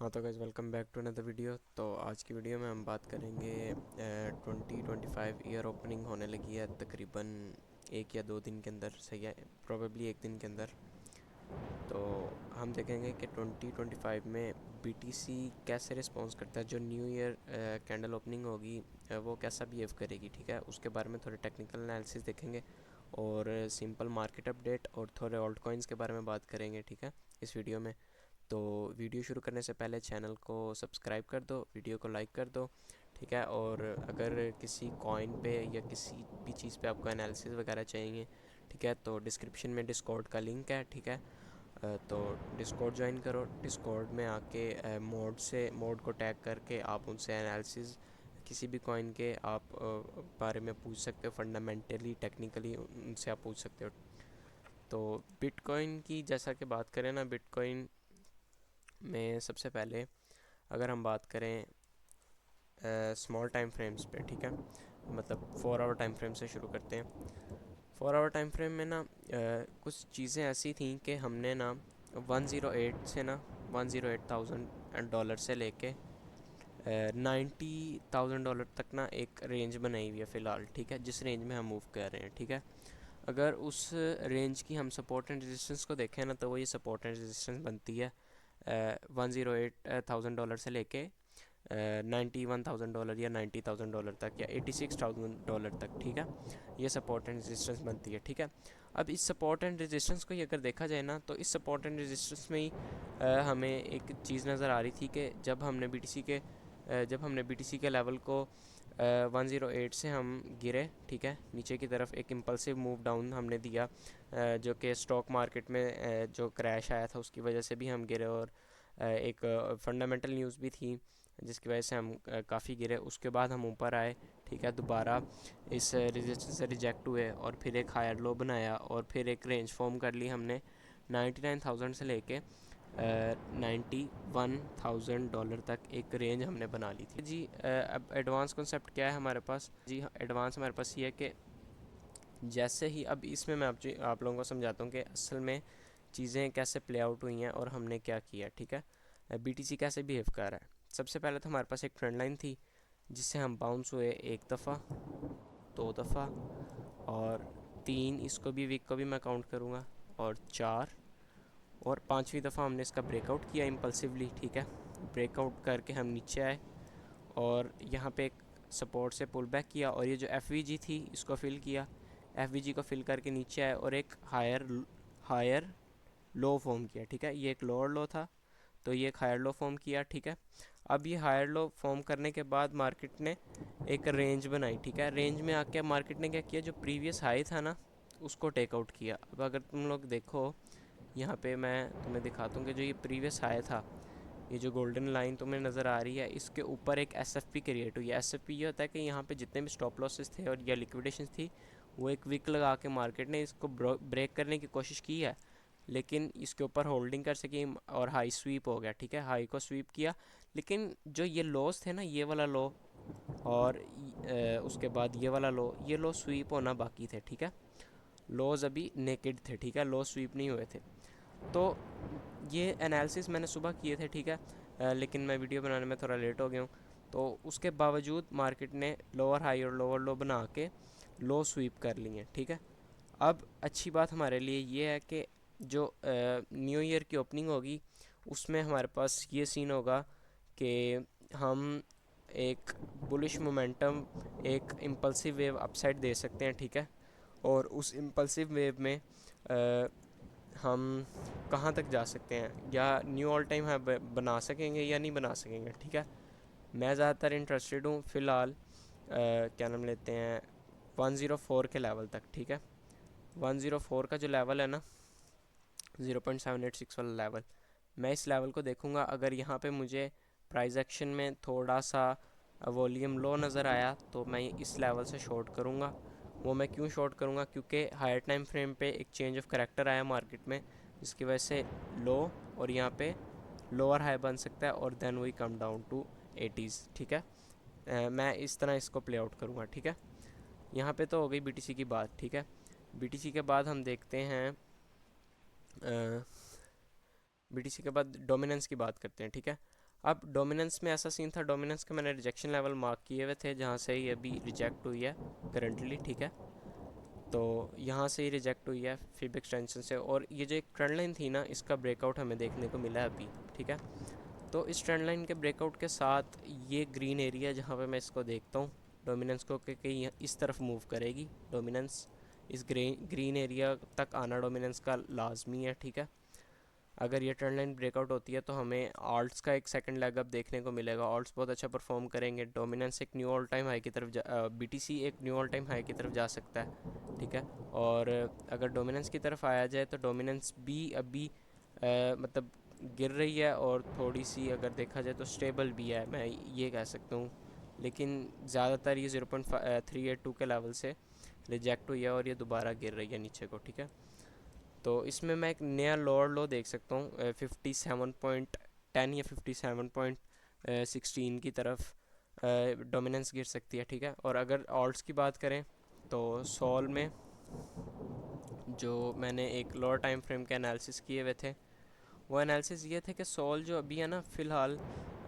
हाँ तो guys welcome back to another video. तो आज की वीडियो में हम बात करेंगे 2025 ईयर ओपनिंग होने लगी है तकरीबन 1 या 2 दिन के अंदर, सही है, प्रोबेबली 1 दिन के अंदर। तो हम देखेंगे कि 2025 में बीटीसी कैसे रिस्पॉन्स करता है, जो न्यू ईयर कैंडल ओपनिंग होगी वो कैसा बिहेव करेगी, ठीक है। उसके बारे में थोड़े टेक्निकल एनालिसिस देखेंगे और सिंपल मार्केट अपडेट और थोड़े ऑल्ट कॉइन्स के बारे में बात करेंगे, ठीक है, इस वीडियो में। तो वीडियो शुरू करने से पहले चैनल को सब्सक्राइब कर दो, वीडियो को लाइक कर दो, ठीक है। और अगर किसी कॉइन पे या किसी भी चीज़ पे आपको एनालिसिस वगैरह चाहिए, ठीक है, तो डिस्क्रिप्शन में डिस्कॉर्ड का लिंक है, ठीक है। तो डिस्कॉर्ड ज्वाइन करो। डिस्कॉर्ड में आके मोड को टैग करके आप उनसे एनालिसिस किसी भी कॉइन के आप बारे में पूछ सकते हो, फंडामेंटली टेक्निकली उनसे आप पूछ सकते हो। तो बिटकॉइन की जैसा कि बात करें ना, बिटकॉइन में सबसे पहले अगर हम बात करें स्मॉल टाइम फ्रेम्स पे, ठीक है, मतलब 4 आवर टाइम फ्रेम से शुरू करते हैं। 4 आवर टाइम फ्रेम में ना कुछ चीज़ें ऐसी थी कि हमने ना 108 से ना 108,000 डॉलर से लेके 90,000 डॉलर तक ना एक रेंज बनाई हुई है फ़िलहाल, ठीक है, जिस रेंज में हम मूव कर रहे हैं, ठीक है। अगर उस रेंज की हम सपोर्ट एंड रेजिस्टेंस को देखें ना, तो वो ये सपोर्ट एंड रेजिस्टेंस बनती है 108,000 डॉलर से लेके 91,000 डॉलर या 90,000 डॉलर तक या 86,000 डॉलर तक, ठीक है। ये सपोर्ट एंड रेजिस्टेंस बनती है, ठीक है। अब इस सपोर्ट एंड रेजिस्टेंस को ही अगर देखा जाए ना, तो इस सपोर्ट एंड रेजिस्टेंस में ही हमें एक चीज़ नज़र आ रही थी कि जब हमने बीटीसी के लेवल को 108 से हम गिरे, ठीक है, नीचे की तरफ एक इम्पल्सिव मूव डाउन हमने दिया, जो कि स्टॉक मार्केट में जो क्रैश आया था उसकी वजह से भी हम गिरे, और एक फंडामेंटल न्यूज़ भी थी जिसकी वजह से हम काफ़ी गिरे। उसके बाद हम ऊपर आए, ठीक है, दोबारा इस रेजिस्टेंस से रिजेक्ट हुए और फिर एक हायर लो बनाया और फिर एक रेंज फॉर्म कर ली हमने 99,000 से लेके 91,000 डॉलर तक एक रेंज हमने बना ली थी जी। अब एडवांस कॉन्सेप्ट क्या है हमारे पास जी? एडवांस हमारे पास ये है कि जैसे ही अब इसमें मैं आप लोगों को समझाता हूँ कि असल में चीज़ें कैसे प्ले आउट हुई हैं और हमने क्या किया, ठीक है। बीटीसी कैसे बिहेव कर रहा है। सबसे पहले तो हमारे पास एक ट्रेंड लाइन थी जिससे हम बाउंस हुए 1 दफ़ा, 2 दफ़ा और 3, इसको भी वीक को भी मैं काउंट करूँगा, और 4 और 5वीं दफ़ा हमने इसका ब्रेकआउट किया इम्पल्सिवली, ठीक है। ब्रेकआउट करके हम नीचे आए और यहाँ पे एक सपोर्ट से पुल बैक किया और ये जो एफ थी इसको फिल किया, एफ को फिल करके नीचे आए और एक हायर लो फॉर्म किया, ठीक है। ये एक लोअर लो था तो ये एक हायर लो फॉर्म किया, ठीक है। अब ये हायर लो फॉर्म करने के बाद मार्केट ने एक रेंज बनाई, ठीक है। रेंज में आके मार्केट ने क्या किया, जो प्रीवियस हाई था ना उसको टेकआउट किया। अब अगर तुम लोग देखो यहाँ पे मैं तुम्हें दिखाता हूँ कि जो ये प्रीवियस हाई था, ये जो गोल्डन लाइन तुम्हें नज़र आ रही है, इसके ऊपर एक एसएफपी क्रिएट हुई है। एसएफपी ये होता है कि यहाँ पे जितने भी स्टॉप लॉसेस थे और या लिक्विडेशन थी, वो एक विक लगा के मार्केट ने इसको ब्रेक करने की कोशिश की है, लेकिन इसके ऊपर होल्डिंग कर सकी और हाई स्वीप हो गया, ठीक है। हाई को स्वीप किया, लेकिन जो ये लॉस थे ना, ये वाला लो और उसके बाद ये लो स्वीप होना बाकी थे, ठीक है। लॉस अभी नेकेड थे, ठीक है, लॉस स्वीप नहीं हुए थे। तो ये एनालिसिस मैंने सुबह किए थे, ठीक है, लेकिन मैं वीडियो बनाने में थोड़ा लेट हो गया हूँ। तो उसके बावजूद मार्केट ने लोअर हाई और लोअर लो बना के लो स्वीप कर लिए, ठीक है। अब अच्छी बात हमारे लिए ये है कि जो न्यू ईयर की ओपनिंग होगी उसमें हमारे पास ये सीन होगा कि हम एक बुलिश मोमेंटम, एक इम्पल्सिव वेव अपसाइड दे सकते हैं, ठीक है। और उस इम्पल्सिव वेव में हम कहाँ तक जा सकते हैं, या न्यू ऑल टाइम है बना सकेंगे या नहीं बना सकेंगे, ठीक है। मैं ज़्यादातर इंटरेस्टेड हूँ फ़िलहाल क्या नाम लेते हैं 104 के लेवल तक, ठीक है। 104 का जो लेवल है ना, 0.786 वाला लेवल, मैं इस लेवल को देखूँगा। अगर यहाँ पे मुझे प्राइस एक्शन में थोड़ा सा वॉल्यूम लो नज़र आया तो मैं इस लेवल से शॉर्ट करूँगा। वो मैं क्यों शॉर्ट करूँगा, क्योंकि हायर टाइम फ्रेम पे एक चेंज ऑफ करेक्टर आया मार्केट में जिसकी वजह से लो और यहाँ पे लोअर हाई बन सकता है और then we come down to 80s, ठीक है। मैं इस तरह इसको प्ले आउट करूँगा, ठीक है। यहाँ पे तो हो गई बीटीसी की बात, ठीक है। बीटीसी के बाद हम देखते हैं बीटीसी के बाद डोमिनेंस की बात करते हैं, ठीक है। अब डोमिनेंस में ऐसा सीन था, डोमिनेंस के मैंने रिजेक्शन लेवल मार्क किए हुए थे जहाँ से ये अभी रिजेक्ट हुई है करंटली, ठीक है। तो यहाँ से ही रिजेक्ट हुई है फिब एक्सटेंशन से, और ये जो एक ट्रेंड लाइन थी ना, इसका ब्रेकआउट हमें देखने को मिला है अभी, ठीक है। तो इस ट्रेंड लाइन के ब्रेकआउट के साथ ये ग्रीन एरिया जहाँ पे मैं इसको देखता हूँ डोमिनेंस को कि कहीं इस तरफ मूव करेगी डोमिनेंस, इस ग्रीन एरिया तक आना डोमिनेंस का लाजमी है, ठीक है। अगर ये ट्रेंड लाइन ब्रेकआउट होती है तो हमें ऑल्ट्स का एक सेकंड लेग अप देखने को मिलेगा, ऑल्ट्स बहुत अच्छा परफॉर्म करेंगे, डोमिनेंस एक न्यू ऑल टाइम हाई की तरफ बीटीसी एक न्यू ऑल टाइम हाई की तरफ जा सकता है, ठीक है। और अगर डोमिनेंस की तरफ आया जाए तो डोमिनेंस भी अभी मतलब गिर रही है, और थोड़ी सी अगर देखा जाए तो स्टेबल भी है, मैं ये कह सकता हूँ। लेकिन ज़्यादातर ये 0.382 के लेवल से रिजेक्ट हुई है और ये दोबारा गिर रही है नीचे को, ठीक है। तो इसमें मैं एक नया लोअर लो देख सकता हूँ 57.10 या 57.16 की तरफ डोमिनेंस गिर सकती है, ठीक है। और अगर ऑल्ट्स की बात करें तो सोल में जो मैंने एक लोअर टाइम फ्रेम के एनालिसिस किए हुए थे, वो एनालिसिस ये थे कि सोल जो अभी है ना फ़िलहाल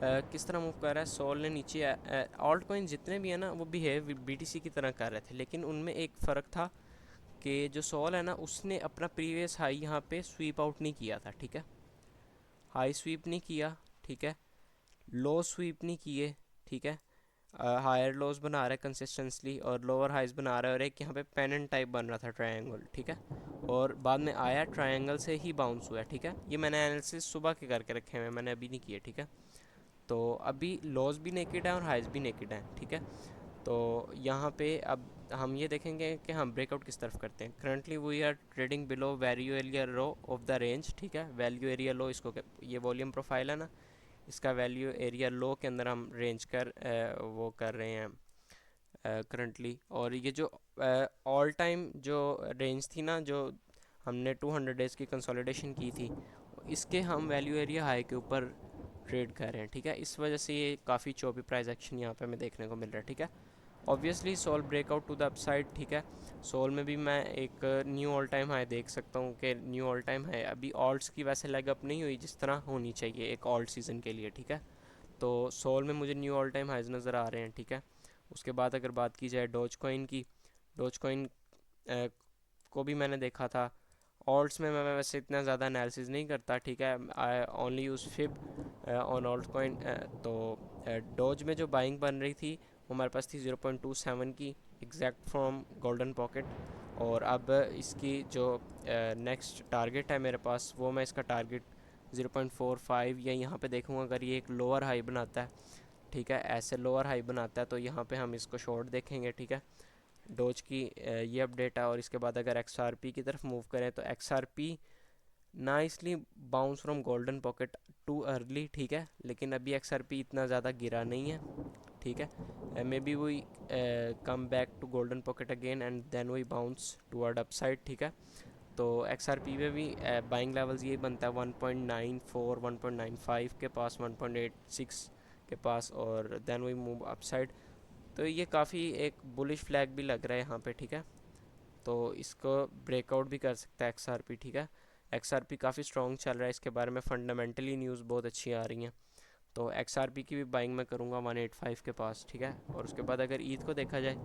किस तरह मूव कर रहा है। सोल ने नीचे ऑल्ट कॉइन जितने भी है ना वो बिहेव बीटीसी की तरह कर रहे थे, लेकिन उनमें एक फ़र्क था कि जो सोल है ना उसने अपना प्रीवियस हाई यहाँ पे स्वीप आउट नहीं किया था, ठीक है। हाई स्वीप नहीं किया, ठीक है। लो स्वीप नहीं किए, ठीक है। हायर लोज बना रहा है कंसिस्टेंसली और लोअर हाइज बना रहा है, और एक यहाँ पे पेनेंट टाइप बन रहा था ट्रायंगल, ठीक है। और बाद में आया ट्रायंगल से ही बाउंस हुआ है, ठीक है। ये मैंने एनालिसिस सुबह के करके रखे हुए हैं, मैंने अभी नहीं किए, ठीक है। तो अभी लोज भी नेकेड है और हाइज भी नेकेड है, ठीक है। तो यहाँ पे अब हम ये देखेंगे कि हम ब्रेकआउट किस तरफ करते हैं। Currently we are trading below value area low of the range, ठीक है। वैल्यू एरिया लो इसको ये वॉल्यूम प्रोफाइल है ना, इसका वैल्यू एरिया लो के अंदर हम रेंज कर वो कर रहे हैं करंटली। और ये जो ऑल टाइम जो रेंज थी ना, जो हमने 200 डेज़ की कंसोलिडेशन की थी, इसके हम वैल्यू एरिया हाई के ऊपर ट्रेड कर रहे हैं, ठीक है। इस वजह से ये काफ़ी चौबी प्राइस एक्शन यहाँ पे हमें देखने को मिल रहा है, ठीक है। Obviously SOL breakout to the upside, ठीक है। सोल में भी मैं एक न्यू ऑल टाइम हाई देख सकता हूँ कि न्यू ऑल टाइम हाई अभी ऑल्ट्स की वैसे लेग अप नहीं हुई जिस तरह होनी चाहिए एक ऑल्ट सीज़न के लिए, ठीक है। तो सोल में मुझे न्यू ऑल टाइम हाइज नज़र आ रहे हैं, ठीक है। उसके बाद अगर बात की जाए डोज कॉइन की, डोज कॉइन को भी मैंने देखा था। ऑल्ट्स में मैं वैसे इतना ज़्यादा एनालिसिस नहीं करता, ठीक है। I only use fib on alt coin. तो डोज में जो बाइंग बन रही थी वो हमारे पास थी 0.27 की एग्जैक्ट फ्रॉम गोल्डन पॉकेट। और अब इसकी जो नेक्स्ट टारगेट है मेरे पास, वो मैं इसका टारगेट 0.45 या यहाँ पे देखूँगा। अगर ये एक लोअर हाई बनाता है, ठीक है, ऐसे लोअर हाई बनाता है तो यहाँ पे हम इसको शॉर्ट देखेंगे, ठीक है। डोज की ये अपडेट है। और इसके बाद अगर एक्सआरपी की तरफ मूव करें तो XRP nicely bounce from golden pocket too early, ठीक है। लेकिन अभी एक्सआरपी इतना ज़्यादा गिरा नहीं है, ठीक है। Maybe we come back to golden pocket again and then we bounce toward upside, ठीक है। तो एक्सआरपी में भी बाइंग लेवल्स यही बनता है 1.94 1.95 के पास, 1.86 के पास, और देन वी मूव अपसाइड। तो ये काफ़ी एक बुलिश फ्लैग भी लग रहा है यहाँ पे, ठीक है। तो इसको ब्रेकआउट भी कर सकता है एक्सआरपी, ठीक है। एक्सआरपी काफ़ी स्ट्रॉन्ग चल रहा है, इसके बारे में फंडामेंटली न्यूज़ बहुत अच्छी आ रही हैं। तो एक्सआरपी की भी बाइंग मैं करूँगा 185 के पास, ठीक है। और उसके बाद अगर ईद को देखा जाए,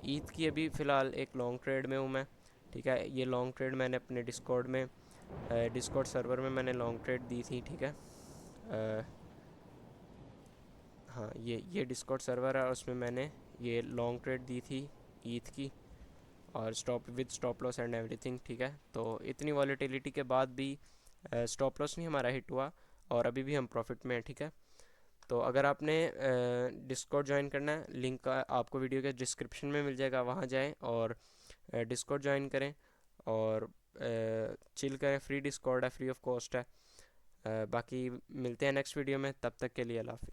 ईद की अभी फ़िलहाल एक लॉन्ग ट्रेड में हूँ मैं, ठीक है। ये लॉन्ग ट्रेड मैंने अपने डिस्कॉर्ड में, डिस्कॉर्ड सर्वर में मैंने लॉन्ग ट्रेड दी थी, ठीक है। हाँ, ये डिस्कॉर्ड सर्वर है और उसमें मैंने ये लॉन्ग ट्रेड दी थी ईद की, और स्टॉप लॉस एंड एवरीथिंग, ठीक है। तो इतनी वॉलेटिलिटी के बाद भी स्टॉप लॉस नहीं हमारा हिट हुआ और अभी भी हम प्रॉफिट में हैं, ठीक है। तो अगर आपने डिस्कॉर्ड ज्वाइन करना है, लिंक आपको वीडियो के डिस्क्रिप्शन में मिल जाएगा, वहाँ जाएं और डिस्कॉर्ड ज्वाइन करें और चिल करें। फ्री डिस्कॉर्ड है, फ्री ऑफ कॉस्ट है। बाकी मिलते हैं नेक्स्ट वीडियो में, तब तक के लिए अल्लाह हाफिज़।